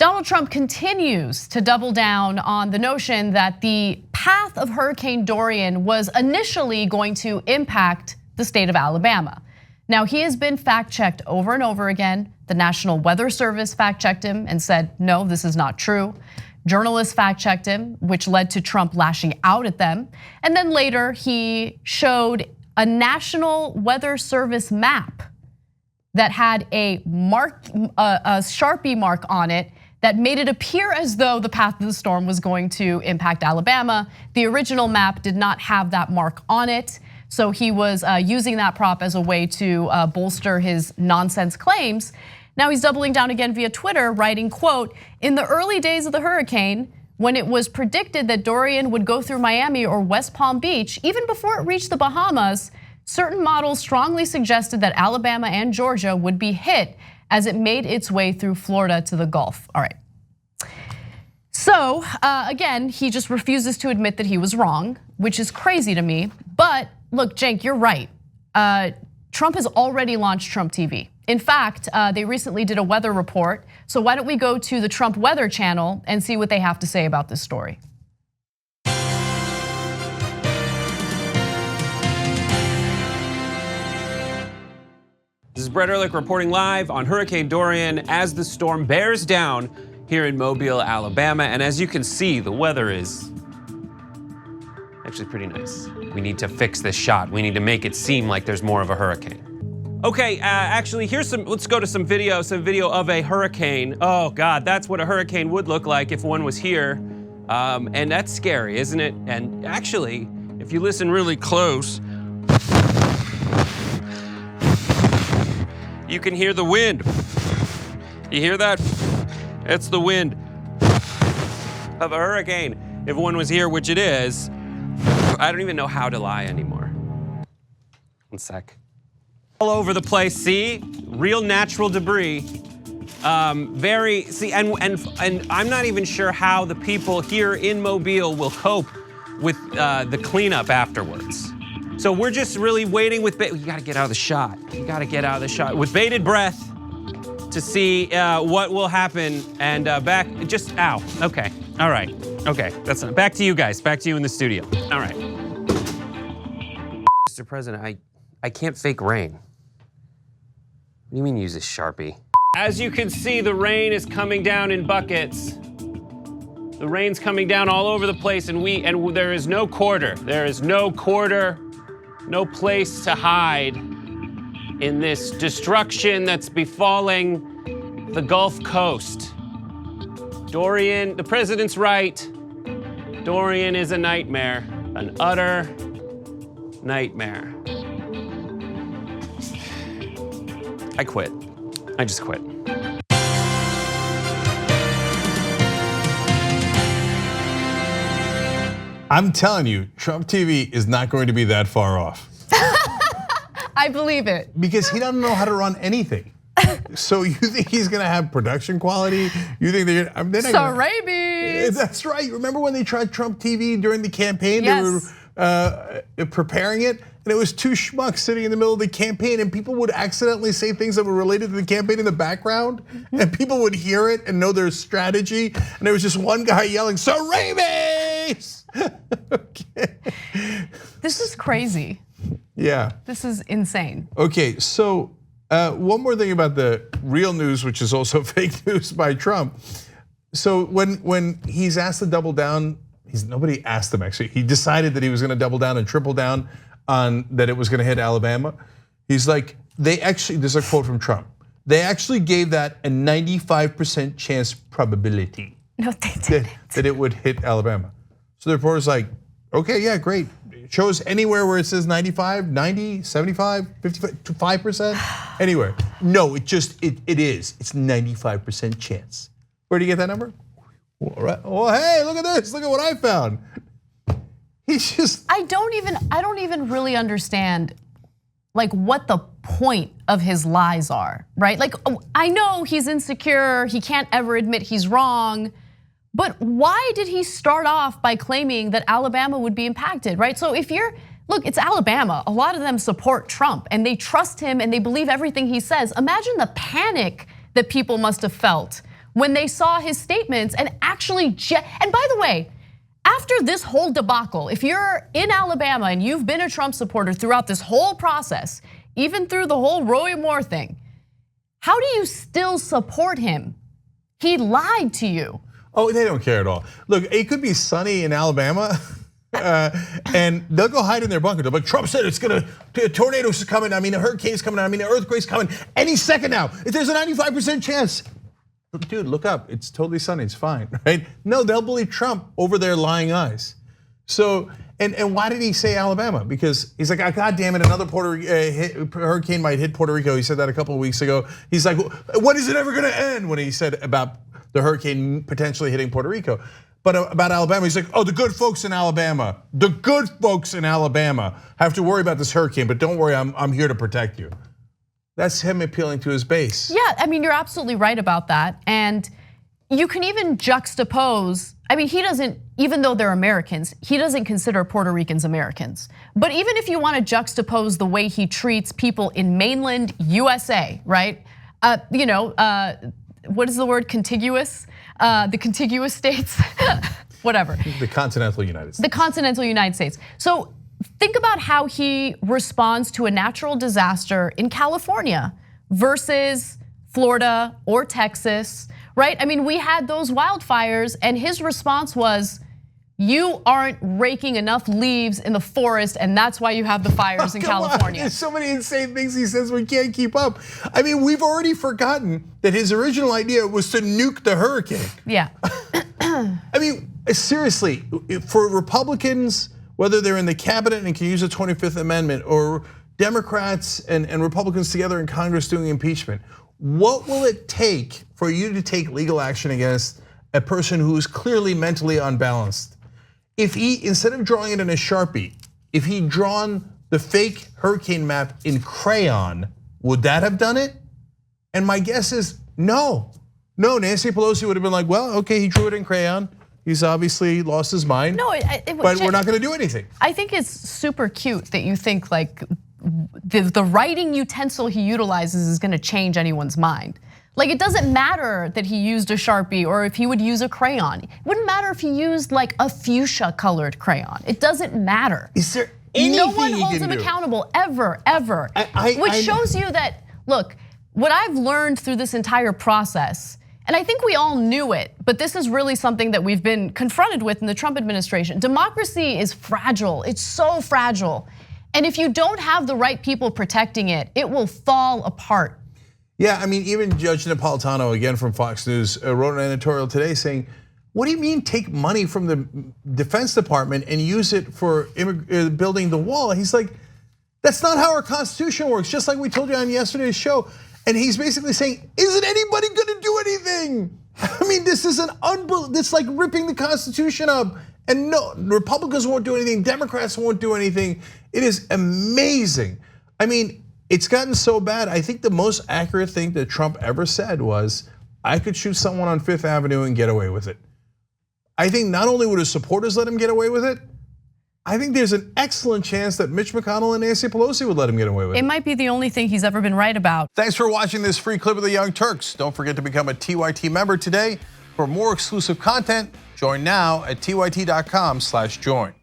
Donald Trump continues to double down on the notion that the path of Hurricane Dorian was initially going to impact the state of Alabama. Now, he has been fact-checked over and over again. The National Weather Service fact-checked him and said, no, this is not true. Journalists fact-checked him, which led to Trump lashing out at them. And then later, he showed a National Weather Service map that had a Sharpie mark on it that made it appear as though the path of the storm was going to impact Alabama. The original map did not have that mark on it. So he was using that prop as a way to bolster his nonsense claims. Now he's doubling down again via Twitter, writing, quote, "In the early days of the hurricane, when it was predicted that Dorian would go through Miami or West Palm Beach, even before it reached the Bahamas, certain models strongly suggested that Alabama and Georgia would be hit as it made its way through Florida to the Gulf." All right. So again, he just refuses to admit that he was wrong, which is crazy to me. But look, Cenk, you're right. Trump has already launched Trump TV. In fact, they recently did a weather report. So why don't we go to the Trump Weather Channel and see what they have to say about this story. This is Brett Ehrlich reporting live on Hurricane Dorian as the storm bears down here in Mobile, Alabama. And as you can see, the weather is actually pretty nice. We need to fix this shot. We need to make it seem like there's more of a hurricane. Okay, actually, let's go to some video of a hurricane. Oh God, that's what a hurricane would look like if one was here. And that's scary, isn't it? And actually, if you listen really close, you can hear the wind. You hear that? It's the wind of a hurricane. If one was here, which it is, I don't even know how to lie anymore. One sec. All over the place, see? Real natural debris. And I'm not even sure how the people here in Mobile will cope with the cleanup afterwards. So we're just really waiting with, you gotta get out of the shot. You gotta get out of the shot with bated breath to see what will happen. And back, ow, okay, all right, okay. That's not, back to you guys, back to you in the studio. All right. Mr. President, I can't fake rain. What do you mean use a Sharpie? As you can see, the rain is coming down in buckets. The rain's coming down all over the place and there is no quarter. There is no quarter. No place to hide in this destruction that's befalling the Gulf Coast. Dorian, the president's right. Dorian is a nightmare, an utter nightmare. I quit. I just quit. I'm telling you, Trump TV is not going to be that far off. I believe it. Because he doesn't know how to run anything. So you think he's gonna have production quality? You think they're not rabies. That's right. Remember when they tried Trump TV during the campaign? Yes. They were preparing it, and it was two schmucks sitting in the middle of the campaign, and people would accidentally say things that were related to the campaign in the background, and people would hear it and know their strategy, and there was just one guy yelling, "So rabies!" Okay. This is crazy. Yeah. This is insane. Okay, so one more thing about the real news, which is also fake news by Trump. So when he's asked to double down, nobody asked him actually. He decided that he was going to double down and triple down on that it was going to hit Alabama. He's like, this is a quote from Trump. They actually gave that a 95% chance probability. No, they didn't. That it would hit Alabama. So the reporter's like, okay, yeah, great. Show us anywhere where it says 95, 90, 75, 55%, anywhere. No, it is. It's 95% chance. Where do you get that number? All right. Oh, hey, look at this. Look at what I found. He's just. I don't even really understand like what the point of his lies are, right? Like I know he's insecure, he can't ever admit he's wrong. But why did he start off by claiming that Alabama would be impacted, right? So look, it's Alabama. A lot of them support Trump and they trust him and they believe everything he says. Imagine the panic that people must have felt when they saw his statements and actually, and by the way, after this whole debacle, if you're in Alabama and you've been a Trump supporter throughout this whole process, even through the whole Roy Moore thing, how do you still support him? He lied to you. Oh, they don't care at all. Look, it could be sunny in Alabama, and they'll go hide in their bunker. They'll be like, Trump said it's gonna, tornadoes is coming. I mean, a hurricane's coming. I mean, an earthquake's coming any second now. If there's a 95% chance. Dude, look up. It's totally sunny. It's fine, right? No, they'll believe Trump over their lying eyes. So, and why did he say Alabama? Because he's like, God damn it, another hurricane might hit Puerto Rico. He said that a couple of weeks ago. He's like, when is it ever gonna end? When he said about the hurricane potentially hitting Puerto Rico. But about Alabama, he's like, the good folks in Alabama, the good folks in Alabama have to worry about this hurricane, but don't worry, I'm here to protect you. That's him appealing to his base. Yeah, I mean, you're absolutely right about that. And you can even juxtapose, I mean, he doesn't, even though they're Americans, he doesn't consider Puerto Ricans Americans. But even if you want to juxtapose the way he treats people in mainland USA, right? What is the word, contiguous? The contiguous states, whatever. The continental United States. The continental United States. So think about how he responds to a natural disaster in California versus Florida or Texas, right? I mean, we had those wildfires and his response was, you aren't raking enough leaves in the forest and that's why you have the fires in California. There's so many insane things he says we can't keep up. I mean, we've already forgotten that his original idea was to nuke the hurricane. Yeah. I mean, seriously, for Republicans, whether they're in the cabinet and can use the 25th Amendment or Democrats and Republicans together in Congress doing impeachment, what will it take for you to take legal action against a person who is clearly mentally unbalanced? If he, instead of drawing it in a Sharpie, if he'd drawn the fake hurricane map in crayon, would that have done it? And my guess is no. No, Nancy Pelosi would have been like, well, okay, he drew it in crayon. He's obviously lost his mind, but we're not gonna do anything. I think it's super cute that you think like the writing utensil he utilizes is gonna change anyone's mind. Like it doesn't matter that he used a Sharpie or if he would use a crayon. It wouldn't matter if he used like a fuchsia colored crayon. It doesn't matter. Is there anything no one he holds can him do? accountable ever. Which shows you that, look, what I've learned through this entire process, and I think we all knew it, but this is really something that we've been confronted with in the Trump administration. Democracy is fragile, it's so fragile. And if you don't have the right people protecting it, it will fall apart. Yeah, I mean, even Judge Napolitano, again from Fox News, wrote an editorial today saying, what do you mean take money from the Defense Department and use it for building the wall? He's like, that's not how our Constitution works, just like we told you on yesterday's show. And he's basically saying, isn't anybody gonna do anything? I mean, this is it's like ripping the Constitution up. And no, Republicans won't do anything, Democrats won't do anything. It is amazing. I mean, it's gotten so bad. I think the most accurate thing that Trump ever said was, I could shoot someone on Fifth Avenue and get away with it. I think not only would his supporters let him get away with it, I think there's an excellent chance that Mitch McConnell and Nancy Pelosi would let him get away with it. It might be the only thing he's ever been right about. Thanks for watching this free clip of the Young Turks. Don't forget to become a TYT member today. For more exclusive content, join now at tyt.com/join.